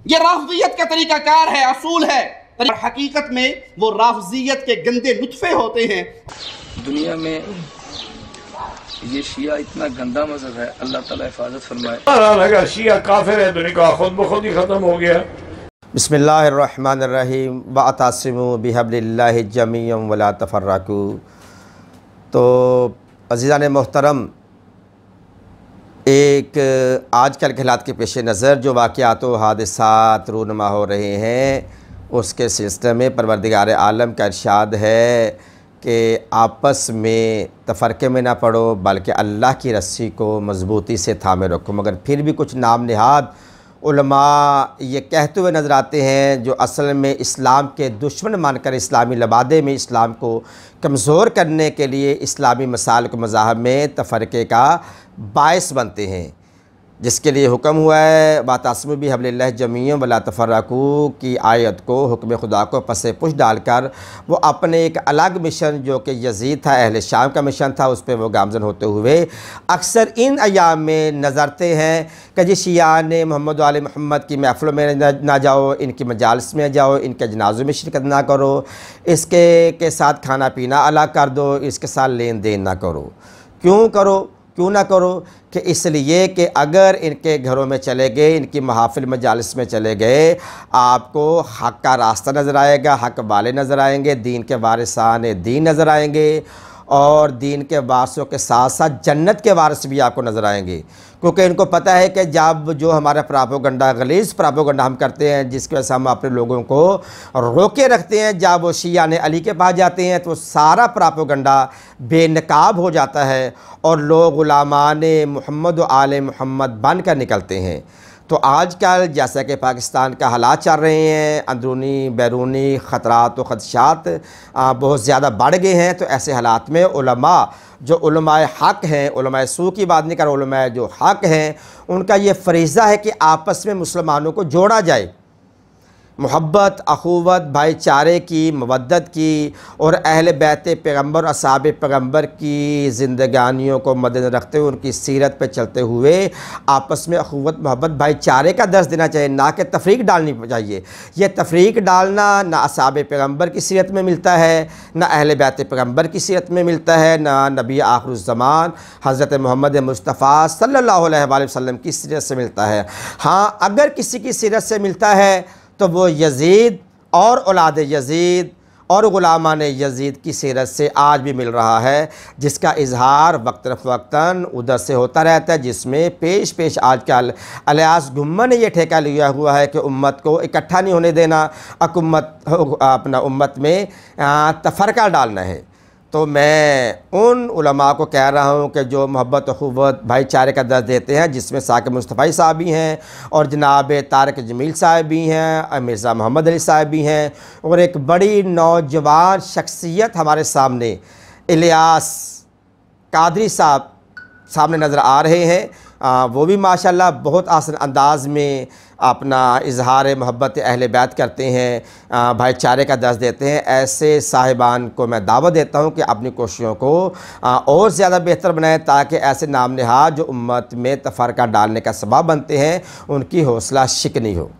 ये राफजियत का तरीकाकार है, असूल है। हकीकत में वो राफजियत के गंदे नुत्फे होते हैं। दुनिया में ये शिया इतना गंदा मजहब है, अल्लाह ताला हिफाजत फरमाए। शिया काफिर है, दुनिया का खुद ब खुद ही ख़त्म हो गया। बिस्मिल्लाहिर्रहमानिर्रहीम वअतसिमू बिहब्लिल्लाहि जमीअन वला तफर्रकू। तो अज़ीज़ान मोहतरम, एक आजकल के हालात के पेश नज़र जो वाक़यात व हादिसात रूनुमा हो रहे हैं, उसके सिलसिले में परवरदिगार आलम का इरशाद है कि आपस में तफ़रक़े में ना पड़ो, बल्कि अल्लाह की रस्सी को मज़बूती से थामे रखो। मगर फिर भी कुछ नाम निहाद उलमा ये कहते हुए नज़र आते हैं, जो असल में इस्लाम के दुश्मन मानकर इस्लामी लबादे में इस्लाम को कमज़ोर करने के लिए इस्लामी मसाइल को मज़ाहब में तफ़रक़े का बायस बनते हैं, जिसके लिए हुक्म हुआ है वातसिमू बिहब्लिल्लाहि जमीअन वला तफर्रकू की आयत को, हुक्म खुदा को पसे पुश डालकर वो अपने एक अलग मिशन जो कि यजीद था, अहले शाम का मिशन था, उस पर वो गामज़न होते हुए अक्सर इन अयाम में नज़रते हैं कि जी शियान मोहम्मद वाले मोहम्मद की महफ़िलों में ना जाओ, इनकी मजालिस में जाओ, इनके जनाज़ों में शिरकत ना करो, इसके के साथ खाना पीना अलग कर दो, इसके साथ लेन देन ना करो। क्यों ना करो कि इसलिए कि अगर इनके घरों में चले गए, इनकी महाफिल मजालिस में चले गए, आपको हक़ का रास्ता नज़र आएगा, हक़ वाले नज़र आएंगे, दीन के वारिसान दीन नज़र आएंगे, और दीन के वारसों के साथ साथ जन्नत के वारिस भी आपको नज़र आएंगे। क्योंकि इनको पता है कि जब जो हमारा प्रापोगंडा, गलीज़ प्रापोगंडा हम करते हैं, जिसकी वजह से हम अपने लोगों को रोके रखते हैं, जब वो शिया ने अली के पास जाते हैं तो सारा प्रापोगंडा बेनकाब हो जाता है और लोग गुलामान मोहम्मद व आले मोहम्मद बन कर निकलते हैं। तो आजकल जैसा कि पाकिस्तान का हालात चल रहे हैं, अंदरूनी बैरूनी ख़तरात व ख़दशात बहुत ज़्यादा बढ़ गए हैं, तो ऐसे हालात में उलमा जो उलमाए हक़ हैं, उलमाए सू की बात नहीं कर, उलमाए जो हक़ हैं, उनका ये फ़रीज़ा है कि आपस में मुसलमानों को जोड़ा जाए, मोहब्बत, अखुवत, भाईचारे की, मवद्दत की और अहले बैत पैगम्बर, असहाब पैगम्बर की ज़िंदगानियों को मद्देनज़र रखते हुए उनकी सीरत पर चलते हुए आपस में अखुवत, मोहब्बत, भाईचारे का दर्स देना चाहिए, ना कि तफरीक डालनी चाहिए। ये तफरीक डालना ना असहाब पैगम्बर की सीरत में मिलता है, ना अहले बैत पैगम्बर की सीरत में मिलता है, ना नबी आखिरुज़्ज़मान हज़रत मोहम्मद मुस्तफ़ा सल्लल्लाहु अलैहि वसल्लम की सीरत से मिलता है। हाँ, अगर किसी की सीरत से मिलता है तो वो यजीद और औलाद यजीद और ग़ुलामान यजीद की सीरत से आज भी मिल रहा है, जिसका इजहार वक्तन उधर से होता रहता है, जिसमें पेश आजकल अलियास गुम्मा ने यह ठेका लिया हुआ है कि उम्मत को इकट्ठा नहीं होने देना, अपना उम्मत में तफ़रक़ा डालना है। तो मैं उन उलमा को कह रहा हूँ कि जो मोहब्बत, अखुवत, भाईचारे का दर्ज देते हैं, जिसमें साकिब मुस्तफ़ा साहब भी हैं और जनाब तारिक जमील साहब भी हैं, मिर्ज़ा मोहम्मद अली साहब भी हैं, और एक बड़ी नौजवान शख्सियत हमारे सामने इलियास कादरी साहब सामने नज़र आ रहे हैं। वो भी माशाल्लाह बहुत आसान अंदाज़ में अपना इजहार मोहब्बत अहले बैत करते हैं, भाईचारे का दर्ज देते हैं। ऐसे साहिबान को मैं दावत देता हूँ कि अपनी कोशिशों को और ज़्यादा बेहतर बनाएं, ताकि ऐसे नाम नहाद जो उम्मत में तफ़रक़ा डालने का सबब बनते हैं, उनकी हौसला शिकनी हो।